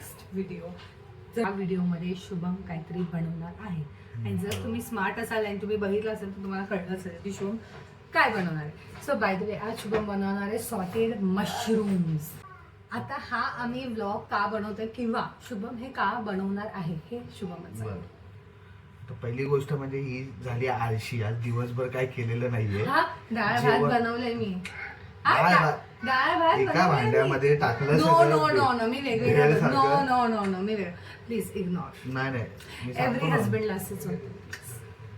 Next video. या व्हिडिओमध्ये शुभम काहीतरी बनवणार आहे आणि जर तुम्ही स्मार्ट असाल आणि तुम्ही बघितलं असेल तर तुम्हाला कळलं असेल की शुभम काय बनवणार आहे. सो बाय द वे आज शुभम बनवणार आहे सॉटेड मशरूम्स. आता हा आम्ही व्लॉग का बनवतोय किंवा शुभम हे का बनवणार आहे हे शुभमच. तर पहिली गोष्ट म्हणजे ही झाली आळशी. आज दिवसभर काय केलेलं नाहीये. हा डाळ भात बनवलंय मी. डाळ भात एका भांड्यामध्ये टाकलं नो मी वेगवेगळं नो मी वेगळं. Please ignore. नाही एव्हरी हजबंडला असंच होतं.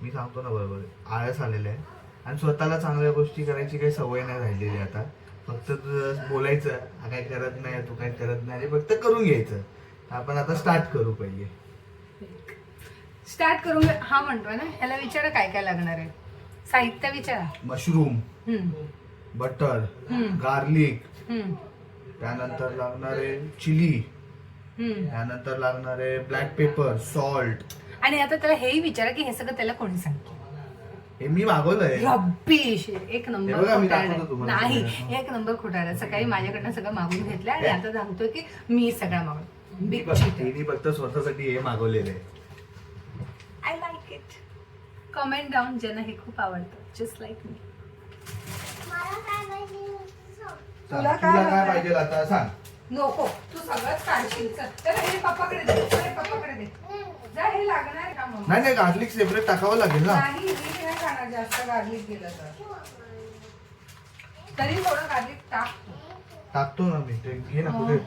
मी सांगतो ना बरोबर. आळस आलेलं आहे आणि स्वतःला चांगल्या गोष्टी करायची काही सवय नाही राहिलेली. आता फक्त बोलायचं हा काय करत नाही तू काय करत नाही फक्त करून घ्यायचं. आपण आता स्टार्ट करू. पहिले स्टार्ट करून हा म्हणतोय ना. ह्याला विचारा काय काय लागणार आहे. साहित्य विचारा. मशरूम, बटर, गार्लिक, त्यानंतर लागणार आहे चिली, त्यानंतर लागणार आहे ब्लॅक पेपर, सॉल्ट. आणि आता त्याला हेही विचारा की हे सगळं त्याला कोणी सांगतो. हे मी मागवलंय. रब्बीश. एक नंबर नाही. तुम्हाला. एक नंबर खोटारडा. सकाळी माझ्याकडनं सगळं मागून घेतलं आणि आता सांगतोय की मी सगळं मागवलं. बिग मी फक्त स्वतःसाठी हे मागवलेलं आहे. I like it. Comment down ज्यांना हे खूप आवडतं. जस्ट लाईक मी. तुला काय पाहिजे आता सांग. नको तू सगळंच काढशील. तर हे पप्पाकडे दे. पप्पाकडे दे. जा हे लागणार का मग. नाही गार्लिक सेपरेट टाकावं लागेल ना. नाही मी नाही खाणार जास्त गार्लिक गेलं तर. तरी थोडं गार्लिक टाकतो ना मी. ते घे ना. कुठे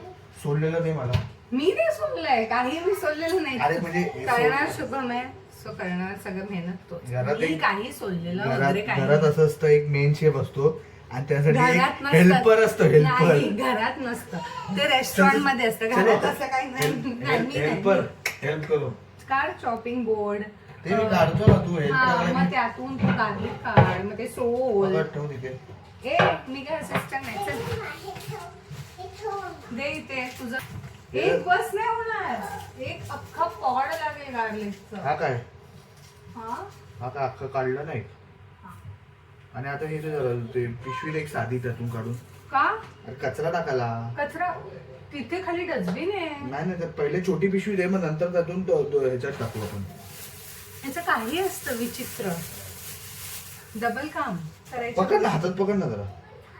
सोडलेलं नाही मला. मी नाही सोडलंय. काही मी सोडलेलं नाही. अरे म्हणजे करणार शुभम आहे. सो करणार सगळं मेहनत तो. मी काही सोडलेलं वगैरे काही घरात असं असतं एक मेन शेफ असतो आणि त्यासाठी घरात हेल्पर असतो. हेल्पर नाही घरात नसतं. ते रेस्टॉरंट मध्ये असतं. घरात असं काही नाही. हेल्पर हेल्प करू. काढ चॉपिंग बोर्ड. ते मी काढतो ना. तू हेल्प मग त्यातून तू गार्लिक काढ. मग ते सोल. ठेव तिथे. मी काय असिस्टंट नाही. चल दे इथे तुझं. एक बस नाही होणार. एक अख्खा पॉड लागेल गार्लिकचं. हा काय हा काय अख्खं काढलं नाही. आणि आता हे ते पिशवी एक साधी त्यातून काढून का अरे कचरा टाकायला. कचरा तिथे खाली डस्टबिन आहे. नाही तर पहिले छोटी पिशवी दे मग नंतर त्यातून ह्याच्यात टाकू आपण. याचं काही असतं विचित्र. डबल काम करायचं. पकड ना. हातात पकड ना जरा.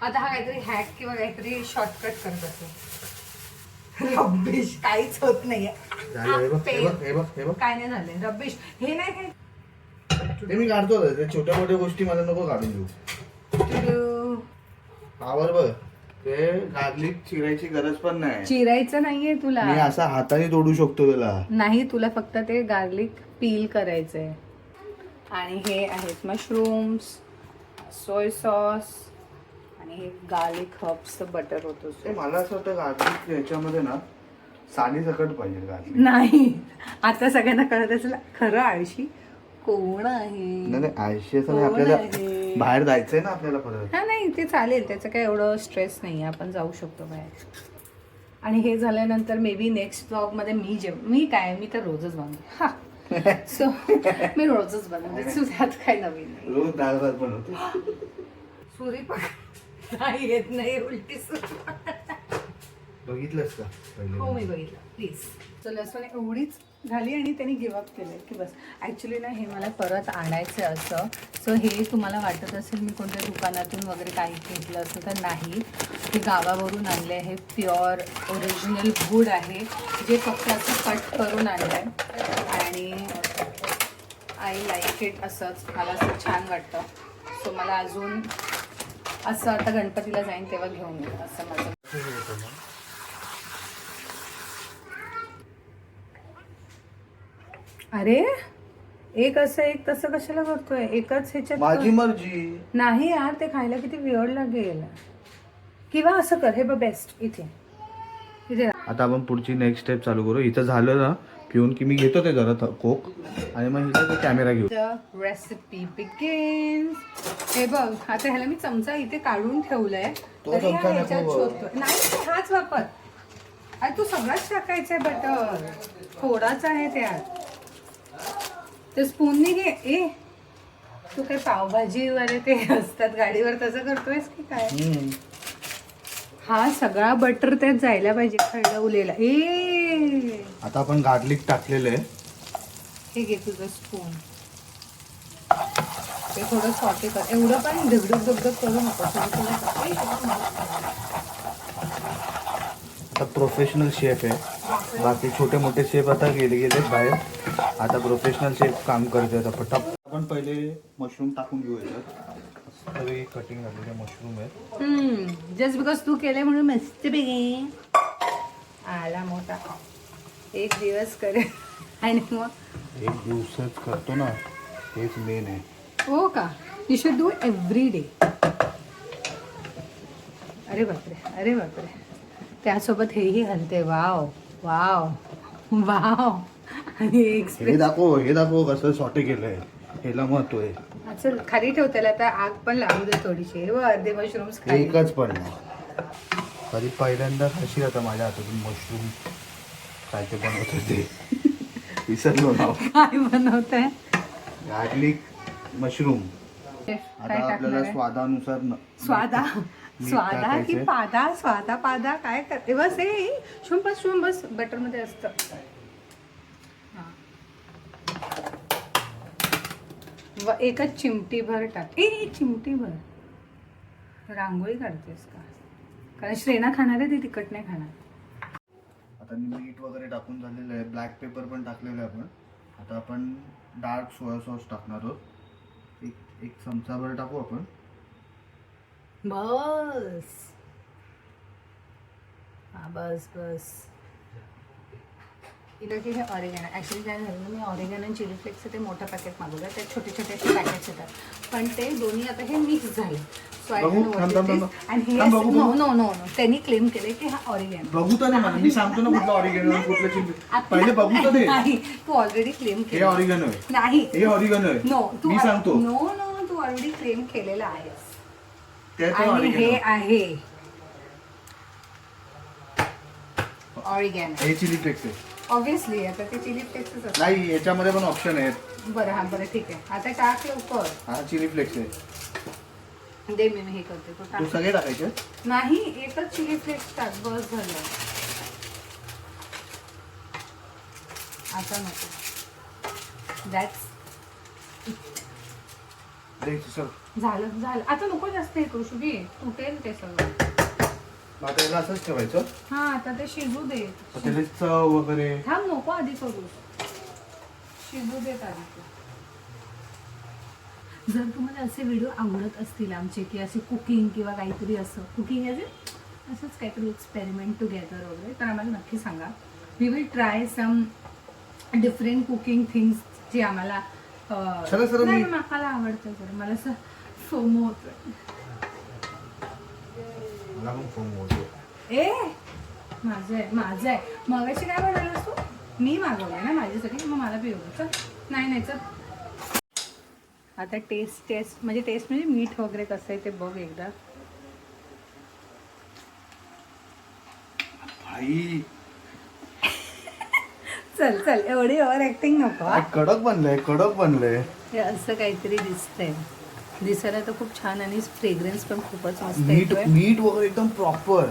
आता हा काहीतरी हॅक किंवा काहीतरी शॉर्टकट करत असतो. रब्बिश. काहीच होत नाहीये. काय नाही झालंय. रब्बिश हे नाही काय. ते मी काढतो. छोट्या मोठ्या गोष्टी मला नको काढून देऊ. आवर बघ. ते गार्लिक चिरायची गरज पण नाही. चिरायचं नाहीये तुला. मी असा हाताने तोडू शकतो त्याला. नाही तुला फक्त ते गार्लिक पील करायचंय. आणि हे आहेत मशरूम्स, सोय सॉस आणि हे गार्लिक हर्ब्सचं बटर होतं. ते मला असं वाटतं गार्लिक याच्यामध्ये ना साली सकट पाहिजे गार्लिक. नाही आता सगळ्यांना कळत असेल खरं आळशी कोण आहे. नाही आळशी असं नाही. आपल्याला बाहेर जायचंय ना आपल्याला परत. हा नाही ते चालेल. त्याचं काय एवढं स्ट्रेस नाही. आपण जाऊ शकतो बाहेर. आणि हे झाल्यानंतर मे बी नेक्स्ट ब्लॉग मध्ये मी तर रोजच बनवते. हा सो मी रोजच बनवते. त्यात काय नवीन नाही. रोज डाळ भात बनवते. सुरी पण नाही येत नाही. उलटी बघितलंस का पहिले. हो मी बघितलं. प्लीज. सो लसूण एवढीच झाली आणि त्यांनी गिव्हअप केलंय की बस. ॲक्च्युली ना हे मला परत आणायचं असं. सो हे तुम्हाला वाटत असेल मी कोणत्या दुकानातून वगैरे काही घेतलं असं तर नाही. हे गावावरून आणले आहे. प्युअर ओरिजिनल वूड आहे जे फक्त असं कट करून आणलं आहे. आणि आय लाईक इट. असंच मला असं छान वाटतं. सो मला अजून असं आता गणपतीला जाईन तेव्हा घेऊन येईल असं माझं. अरे एक असं एक तसं कशाला करतोय. एकच ह्याच्यात माझी मर्जी नाही यार. ते खायला किती वियर्ड लागेल. किंवा असं कर. हे बघ बेस्ट इथे. आता आपण पुढची नेक्स्ट स्टेप चालू करू. इथं झालं ना पिऊन की मी घेतो ते जरा कोक आणि मग इथं कॅमेरा घेऊ. Recipe begins. हे बघ आता ह्याला मी चमचा इथे काढून ठेवलाय. तरी हा ह्याच्यात शोधतोय. नाही हाच वापर. अरे तू सगळंच टाकायचंय बटर. थोडाच आहे त्यात. ते स्पूनने घे. ए तू काय पावभाजी वाले ते असतात गाडीवर तसं करतोयस की काय. हा सगळा बटर त्यात जायला पाहिजे खरडवलेला. ए आता आपण गार्लिक टाकलेलं आहे. हे घे तुझं स्पून. ते थोडं सॉटे कर. एवढं पण धगधग करू नको. आता प्रोफेशनल शेफ आहे. बाकी छोटे मोठे शेफ आता गेले बाहेर. आता प्रोफेशनल शेफ काम करते. आता पटाप आपण पहिले मशरूम टाकून घेऊया. सगळे कटिंग झालेले मशरूम आहेत. जस्ट बिकॉज तू केलंय म्हणून मस्त पैकी आला मोठा. एक दिवस करेल आणि मग एक दिवसच करतो ना, हेच मेन आहे. हो का? You should do every day. अरे बापरे. त्यासोबत हेही हलते. Wow wow wow. आणि हे दाखव कसं सॉटे केलंय. ह्याला महत्व आहे. चल खाली ठेव त्याला. आता आग पण लावू दे थोडीशी. हे बघ, अर्धे मशरूम्स खाली. एकच पण नाही. कधी पहिल्यांदा खाशी आता माझ्या हातातून मशरूम काय ते बनवत होते. विसरलो ना. काय बनवत आहे? Garlic mushroom. काय आता आपल्याला टाकणार? स्वादानुसार स्वादा मीठ स्वादा की टाकायचं. पादा? स्वादा पादा काय करते? बस हे शुम बस बटर मध्ये असतं. हा. एकच चिमटी भर टाक. चिमटी भर. रांगोळी काढतेस का? कारण श्रेना खाणार आहे, ती तिखट नाही खाणार. आता मीठ वगैरे टाकून झालेलं आहे. ब्लॅक पेपर पण टाकलेलं आहे आपण. आता आपण डार्क सोया सॉस टाकणार आहोत. एक चमचाभर टाकू आपण. बस हा बस. इथं की हे ऑरिगॅनो. ॲक्च्युली काय झालं ना, मी ऑरिगॅनो आणि चिली फ्लेक्सचं ते मोठं पॅकेट मागवलं. ते छोटे पॅकेट्स येतात. पण ते दोन्ही आता हे मिक्स झाले. So I don't know what it is. आणि हे नो त्यांनी क्लेम केले की हा ऑरिगॅनो. बघू तर नाही, मी सांगतो ना कुठलं ऑरिगॅनो कुठलं चिली. पहिले बघू तर दे. नाही, तू ऑलरेडी क्लेम हे केलं. ऑरिगॅनो आहे. नाही, हे ऑरिगॅनो आहे. नो तू मी सांगतो. नो तू ऑलरेडी क्लेम केलेलं आहेस. ते आणि ऑरिगॅनो. हे आहे ऑरिगॅनो. हे चिली फ्लेक्स आहे. ऑब्विसली आता ते चिली फ्लेक्सच असतं. नाही, याच्यामध्ये पण ऑप्शन आहेत. बरं ठीक आहे. आता टाक लवकर. हा चिली फ्लेक्स आहे. दे मी हे करते. तो तू टाक. सगळे टाकायचे. नाही, एकच चिली फ्लेक्स टाक. बस झालं. आता नको. दॅट्स झालं. आता नको जास्त हे करू. शुभी तुटेल ते सगळं. आता याला असंच ठेवायचं. हा आता ते शिजू दे. त्याची चव वगैरे. थांब, नको आधी करू. शिजू देत आधी ते. जर तुम्हाला असे व्हिडिओ आवडत असतील आमचे, की असे कुकिंग किंवा काहीतरी असं कुकिंग असंच काहीतरी एक्सपेरिमेंट टुगेदर वगैरे, तर आम्हाला नक्की सांगा. We will try some different cooking things जे आम्हाला मला आवडतं. जर मला असं फोमो होतं. मला पण फोन होतो. माझं आहे. मगाशी काय म्हणालास तू? मी मागवलंय ना माझ्यासाठी, मग मला पिऊ चल. नाही चल. आता टेस्ट म्हणजे मीठ वगैरे कसं आहे ते बघ एकदा. भाई चल एवढी ओव्हर ऍक्टिंग नको. हा? कडक बनलंय. हे असं काहीतरी दिसतंय. दिसायला तर खूप छान आणि फ्रेग्रन्स पण खूपच मस्त येतोय. मीठ वगैरे एकदम प्रॉपर.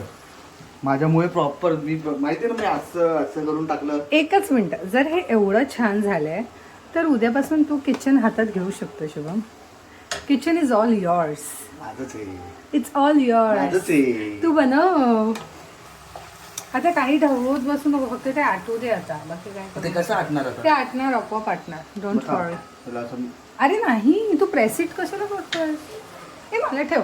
माझ्यामुळे प्रॉपर. मी माहिती ना, मी असं करून टाकलं. एकच मिनिट. जर हे एवढं छान झालंय तर उद्यापासून तू किचन हातात घेऊ शकतो Shubham. Kitchen is all yours. माझंच आहे. It's all yours. माझंच आहे. तू बनव. आता काही रोज बसून नको, फक्त ते आटू दे आता. बाकी काय ते कसं आटणार आता? ते आटणार, आपोआप आटणार. डोंट वरी. त्याला असं. अरे नाही, तू प्रेसिट कशाला करतोय? हे मला ठेव.